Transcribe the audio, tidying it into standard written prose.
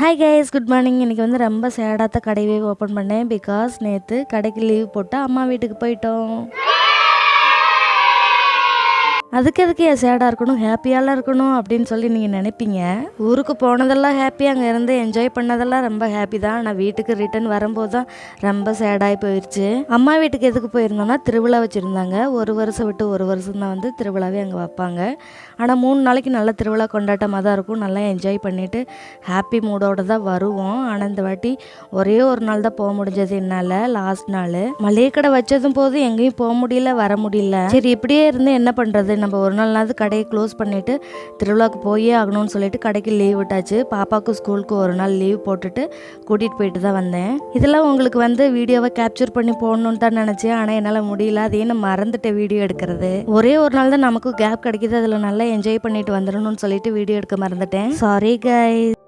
Hi guys, good morning. இன்றைக்கி வந்து ரொம்ப சேடாக கடையவே ஓப்பன் பண்ணேன். பிகாஸ் நேற்று கடைக்கு லீவ் போட்டு அம்மா வீட்டுக்கு போயிட்டோம். அதுக்கு எதுக்கு சேடாக இருக்கணும், ஹாப்பியாலாம் இருக்கணும் அப்படின்னு சொல்லி நீங்கள் நினைப்பீங்க. ஊருக்கு போனதெல்லாம் ஹாப்பி, அங்கே இருந்து என்ஜாய் பண்ணதெல்லாம் ரொம்ப ஹாப்பி தான். ஆனால் வீட்டுக்கு ரிட்டன் வரும்போது தான் ரொம்ப சேடாகி போயிடுச்சு. அம்மா வீட்டுக்கு எதுக்கு போயிருந்தோன்னா திருவிழா வச்சுருந்தாங்க. ஒரு வருஷம் விட்டு ஒரு வருஷம் தான் வந்து திருவிழாவே அங்கே வைப்பாங்க. ஆனால் 3 நாளைக்கு நல்ல திருவிழா கொண்டாட்டமாக தான் இருக்கும். நல்லா என்ஜாய் பண்ணிவிட்டு ஹாப்பி மூடோடு தான் வருவோம். ஆனால் இந்த வாட்டி ஒரே ஒரு நாள் தான் போக முடிஞ்சது என்னால். லாஸ்ட் நாள் மளிகை கடை வச்சதும் போது எங்கேயும் போக முடியல, வர முடியல. சரி, இப்படியே இருந்து என்ன பண்ணுறது, நம்ம ஒரு நாள்னாவது கடையை க்ளோஸ் பண்ணிவிட்டு திருவிழாவுக்கு போயே ஆகணும்னு சொல்லிட்டு கடைக்கு லீவ் விட்டாச்சு. பாப்பாவுக்கு ஸ்கூலுக்கு ஒரு நாள் லீவ் போட்டுட்டு கூட்டிகிட்டு போயிட்டு தான் வந்தேன். இதெல்லாம் உங்களுக்கு வந்து வீடியோவை கேப்சர் பண்ணி போடணுன்னு தான் நினச்சேன். ஆனால் என்னால் முடியல, அதே நான் மறந்துட்டேன் வீடியோ எடுக்கிறது. ஒரே ஒரு நாள் தான் நமக்கு கேப் கிடைக்கிது, அதில் நல்லா என்ஜாய் பண்ணிட்டு வந்துடணும்னு சொல்லிட்டு வீடியோ எடுக்க மறந்துட்டேன். Sorry guys.